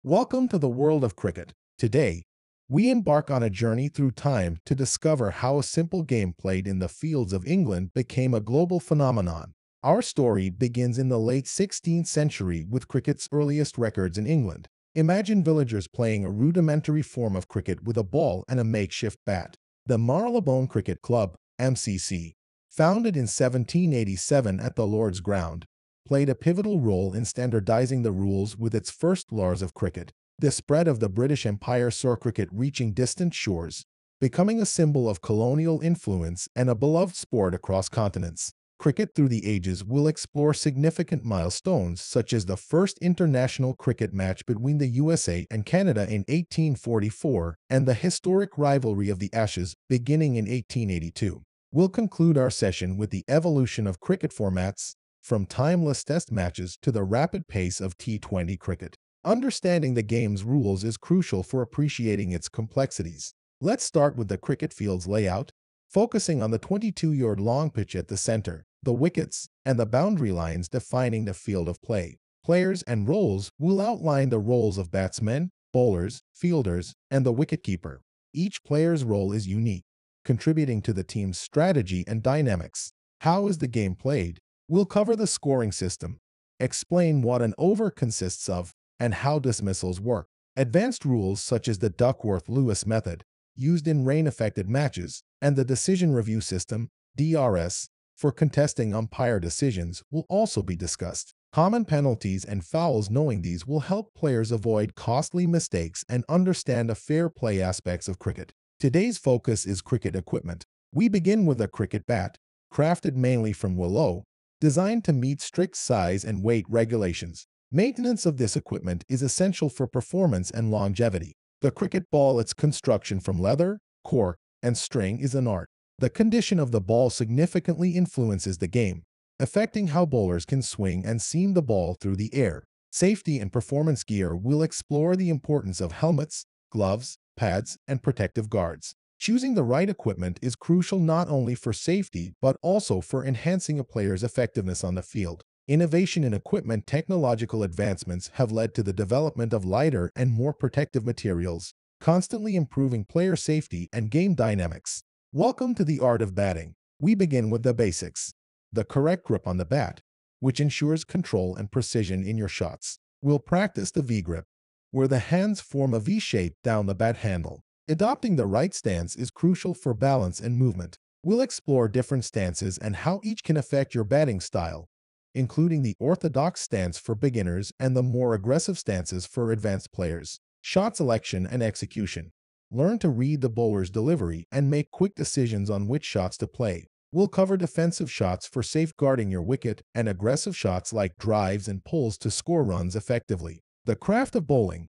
Welcome to the world of cricket. Today, we embark on a journey through time to discover how a simple game played in the fields of England became a global phenomenon. Our story begins in the late 16th century with cricket's earliest records in England. Imagine villagers playing a rudimentary form of cricket with a ball and a makeshift bat. The Marylebone Cricket Club, MCC, founded in 1787 at the Lord's Ground, played a pivotal role in standardizing the rules with its first laws of cricket. The spread of the British Empire saw cricket reaching distant shores, becoming a symbol of colonial influence and a beloved sport across continents. Cricket Through the Ages will explore significant milestones such as the first international cricket match between the USA and Canada in 1844 and the historic rivalry of the Ashes beginning in 1882. We'll conclude our session with the evolution of cricket formats, from timeless test matches to the rapid pace of T20 cricket. Understanding the game's rules is crucial for appreciating its complexities. Let's start with the cricket field's layout, focusing on the 22-yard-long pitch at the center, the wickets, and the boundary lines defining the field of play. Players and roles will outline the roles of batsmen, bowlers, fielders, and the wicketkeeper. Each player's role is unique, contributing to the team's strategy and dynamics. How is the game played? We'll cover the scoring system, explain what an over consists of, and how dismissals work. Advanced rules such as the Duckworth-Lewis method, used in rain-affected matches, and the decision review system, DRS, for contesting umpire decisions will also be discussed. Common penalties and fouls. Knowing these will help players avoid costly mistakes and understand the fair play aspects of cricket. Today's focus is cricket equipment. We begin with a cricket bat, crafted mainly from willow, designed to meet strict size and weight regulations. Maintenance of this equipment is essential for performance and longevity. The cricket ball, its construction from leather, cork, and string, is an art. The condition of the ball significantly influences the game, affecting how bowlers can swing and seam the ball through the air. Safety and performance gear will explore the importance of helmets, gloves, pads, and protective guards. Choosing the right equipment is crucial not only for safety but also for enhancing a player's effectiveness on the field. Innovation in equipment. Technological advancements have led to the development of lighter and more protective materials, constantly improving player safety and game dynamics. Welcome to the art of batting. We begin with the basics. The correct grip on the bat, which ensures control and precision in your shots. We'll practice the V-grip, where the hands form a V shape down the bat handle. Adopting the right stance is crucial for balance and movement. We'll explore different stances and how each can affect your batting style, including the orthodox stance for beginners and the more aggressive stances for advanced players. Shot selection and execution. Learn to read the bowler's delivery and make quick decisions on which shots to play. We'll cover defensive shots for safeguarding your wicket and aggressive shots like drives and pulls to score runs effectively. The craft of bowling.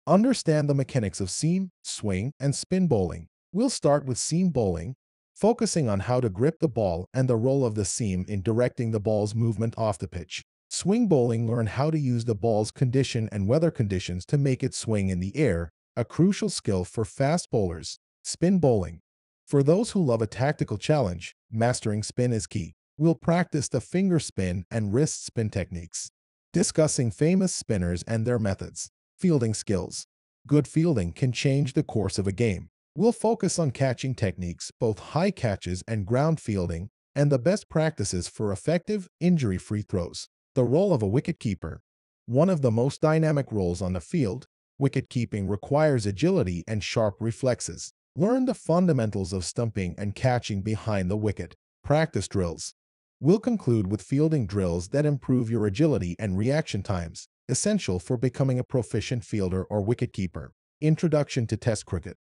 Understand the mechanics of seam, swing, and spin bowling. We'll start with seam bowling, focusing on how to grip the ball and the role of the seam in directing the ball's movement off the pitch. Swing bowling. Learn how to use the ball's condition and weather conditions to make it swing in the air, a crucial skill for fast bowlers. Spin bowling. For those who love a tactical challenge, mastering spin is key. We'll practice the finger spin and wrist spin techniques, discussing famous spinners and their methods. Fielding skills. Good fielding can change the course of a game. We'll focus on catching techniques, both high catches and ground fielding, and the best practices for effective, injury-free throws. The role of a wicketkeeper. One of the most dynamic roles on the field, wicketkeeping requires agility and sharp reflexes. Learn the fundamentals of stumping and catching behind the wicket. Practice drills. We'll conclude with fielding drills that improve your agility and reaction times, essential for becoming a proficient fielder or wicketkeeper. Introduction to Test cricket.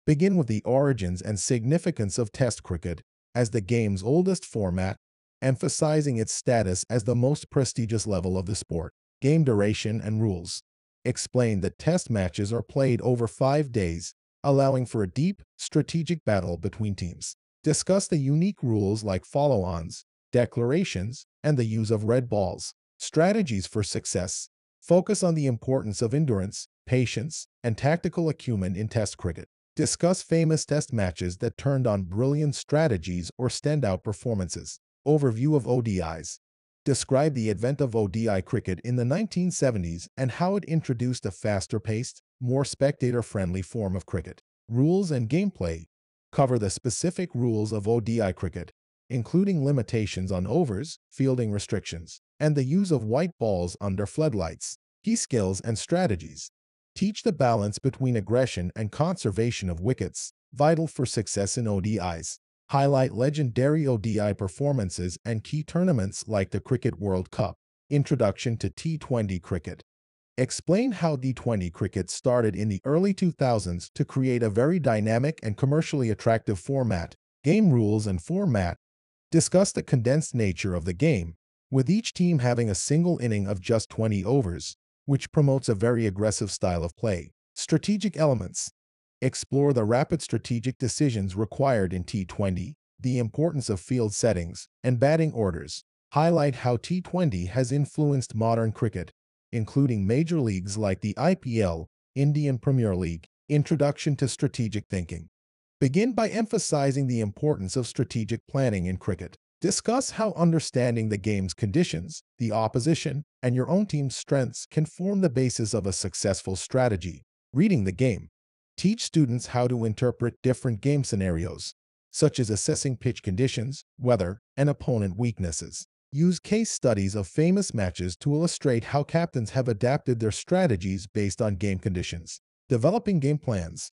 Begin with the origins and significance of Test cricket as the game's oldest format, emphasizing its status as the most prestigious level of the sport. Game duration and rules. Explain that Test matches are played over 5 days, allowing for a deep, strategic battle between teams. Discuss the unique rules like follow-ons, declarations, and the use of red balls. Strategies for success. Focus on the importance of endurance, patience, and tactical acumen in Test cricket. Discuss famous Test matches that turned on brilliant strategies or standout performances. Overview of ODIs. Describe the advent of ODI cricket in the 1970s and how it introduced a faster-paced, more spectator-friendly form of cricket. Rules and gameplay. Cover the specific rules of ODI cricket, including limitations on overs, fielding restrictions, and the use of white balls under floodlights. Key skills and strategies. Teach the balance between aggression and conservation of wickets, vital for success in ODIs. Highlight legendary ODI performances and key tournaments like the Cricket World Cup. Introduction to T20 cricket. Explain how T20 cricket started in the early 2000s to create a very dynamic and commercially attractive format. Game rules and format. Discuss the condensed nature of the game, with each team having a single inning of just 20 overs, which promotes a very aggressive style of play. Strategic elements. Explore the rapid strategic decisions required in T20, the importance of field settings, and batting orders. Highlight how T20 has influenced modern cricket, including major leagues like the IPL, Indian Premier League. Introduction to strategic thinking. Begin by emphasizing the importance of strategic planning in cricket. Discuss how understanding the game's conditions, the opposition, and your own team's strengths can form the basis of a successful strategy. Reading the game. Teach students how to interpret different game scenarios, such as assessing pitch conditions, weather, and opponent weaknesses. Use case studies of famous matches to illustrate how captains have adapted their strategies based on game conditions. Developing game plans.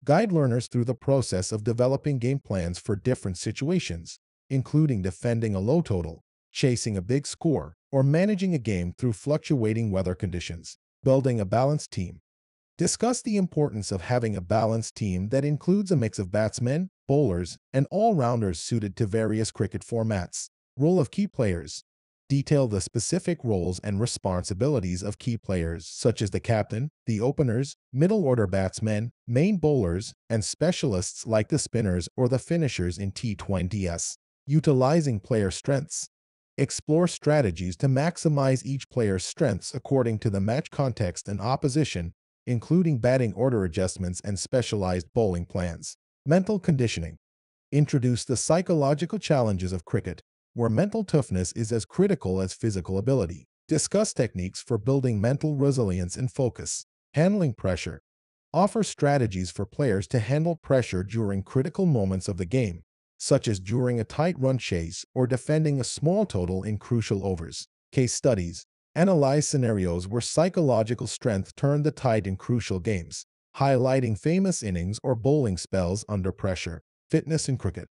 Guide learners through the process of developing game plans for different situations, including defending a low total, chasing a big score, or managing a game through fluctuating weather conditions. Building a balanced team. Discuss the importance of having a balanced team that includes a mix of batsmen, bowlers, and all-rounders suited to various cricket formats. Role of key players. Detail the specific roles and responsibilities of key players such as the captain, the openers, middle-order batsmen, main bowlers, and specialists like the spinners or the finishers in T20s. Utilizing player strengths. Explore strategies to maximize each player's strengths according to the match context and opposition, including batting order adjustments and specialized bowling plans. Mental conditioning. Introduce the psychological challenges of cricket, where mental toughness is as critical as physical ability. Discuss techniques for building mental resilience and focus. Handling pressure. Offer strategies for players to handle pressure during critical moments of the game, such as during a tight run chase or defending a small total in crucial overs. Case studies. Analyze scenarios where psychological strength turned the tide in crucial games, highlighting famous innings or bowling spells under pressure. Fitness in cricket.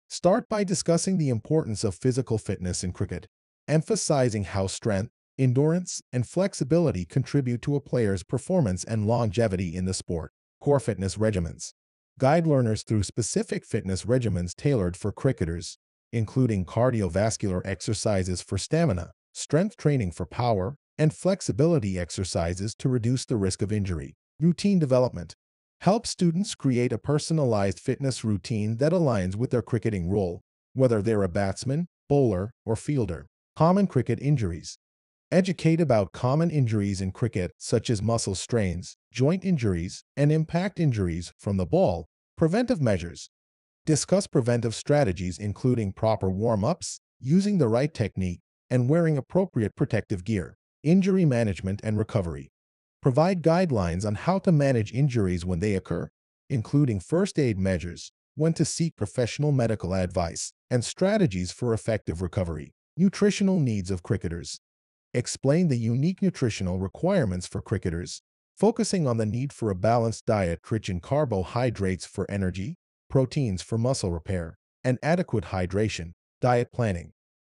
Start by discussing the importance of physical fitness in cricket, emphasizing how strength, endurance, and flexibility contribute to a player's performance and longevity in the sport. Core fitness regimens. Guide learners through specific fitness regimens tailored for cricketers, including cardiovascular exercises for stamina, strength training for power, and flexibility exercises to reduce the risk of injury. Routine development. Help students create a personalized fitness routine that aligns with their cricketing role, whether they're a batsman, bowler, or fielder. Common cricket injuries. Educate about common injuries in cricket such as muscle strains, joint injuries, and impact injuries from the ball. Preventive measures. Discuss preventive strategies including proper warm-ups, using the right technique, and wearing appropriate protective gear. Injury management and recovery. Provide guidelines on how to manage injuries when they occur, including first aid measures, when to seek professional medical advice, and strategies for effective recovery. Nutritional needs of cricketers. Explain the unique nutritional requirements for cricketers, focusing on the need for a balanced diet rich in carbohydrates for energy, proteins for muscle repair, and adequate hydration. Diet planning.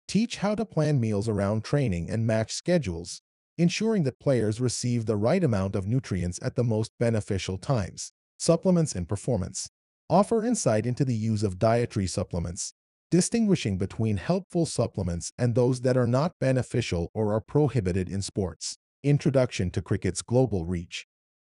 Teach how to plan meals around training and match schedules, ensuring that players receive the right amount of nutrients at the most beneficial times. Supplements and performance. Offer insight into the use of dietary supplements, distinguishing between helpful supplements and those that are not beneficial or are prohibited in sports. Introduction to cricket's global reach.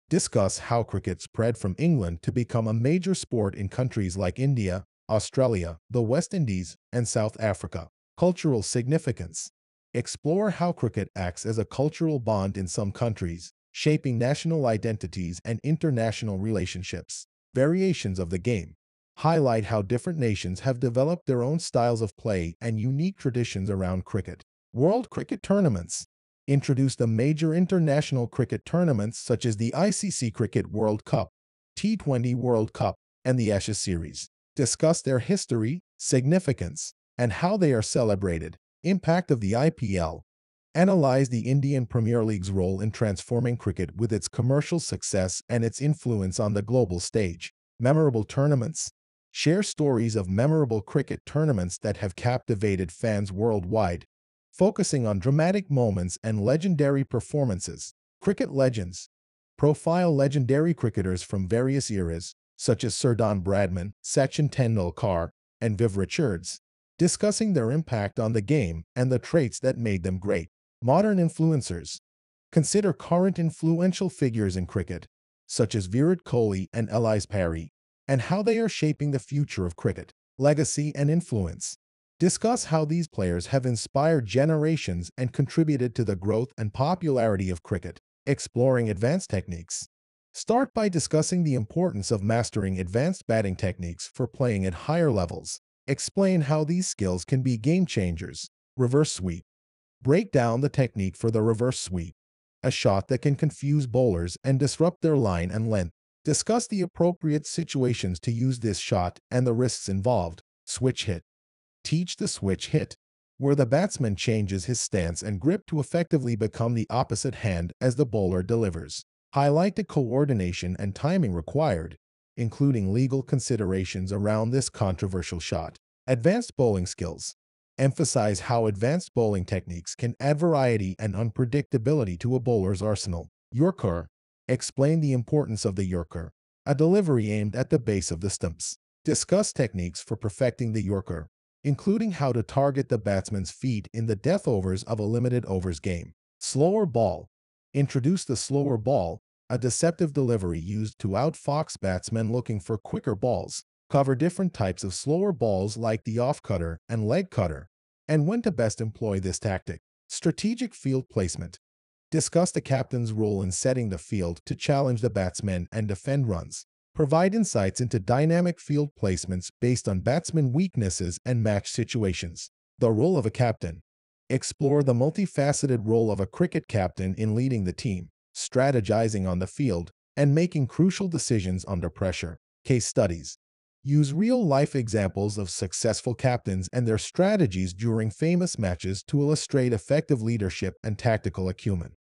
Discuss how cricket spread from England to become a major sport in countries like India, Australia, the West Indies, and South Africa. Cultural significance. Explore how cricket acts as a cultural bond in some countries, shaping national identities and international relationships. Variations of the game. Highlight how different nations have developed their own styles of play and unique traditions around cricket. World cricket tournaments. Introduce the major international cricket tournaments such as the ICC Cricket World Cup, T20 World Cup, and the Ashes Series. Discuss their history, significance, and how they are celebrated. Impact of the IPL. Analyze the Indian Premier League's role in transforming cricket with its commercial success and its influence on the global stage. Memorable tournaments. Share stories of memorable cricket tournaments that have captivated fans worldwide, focusing on dramatic moments and legendary performances. Cricket legends. Profile legendary cricketers from various eras, such as Sir Don Bradman, Sachin Tendulkar, and Viv Richards, discussing their impact on the game and the traits that made them great. Modern influencers. Consider current influential figures in cricket, such as Virat Kohli and Elise Parry, and how they are shaping the future of cricket. Legacy and influence. Discuss how these players have inspired generations and contributed to the growth and popularity of cricket. Exploring advanced techniques. Start by discussing the importance of mastering advanced batting techniques for playing at higher levels. Explain how these skills can be game changers. Reverse sweep. Break down the technique for the reverse sweep, a shot that can confuse bowlers and disrupt their line and length. Discuss the appropriate situations to use this shot and the risks involved. Switch hit. Teach the switch hit, where the batsman changes his stance and grip to effectively become the opposite hand as the bowler delivers. Highlight the coordination and timing required, including legal considerations around this controversial shot. Advanced bowling skills. Emphasize how advanced bowling techniques can add variety and unpredictability to a bowler's arsenal. Yorker. Explain the importance of the Yorker, a delivery aimed at the base of the stumps. Discuss techniques for perfecting the Yorker, including how to target the batsman's feet in the death overs of a limited overs game. Slower ball. Introduce the slower ball, a deceptive delivery used to outfox batsmen looking for quicker balls. Cover different types of slower balls like the off-cutter and leg cutter, and when to best employ this tactic. Strategic field placement. Discuss the captain's role in setting the field to challenge the batsmen and defend runs. Provide insights into dynamic field placements based on batsman weaknesses and match situations. The role of a captain. Explore the multifaceted role of a cricket captain in leading the team, strategizing on the field, and making crucial decisions under pressure. Case studies. Use real-life examples of successful captains and their strategies during famous matches to illustrate effective leadership and tactical acumen.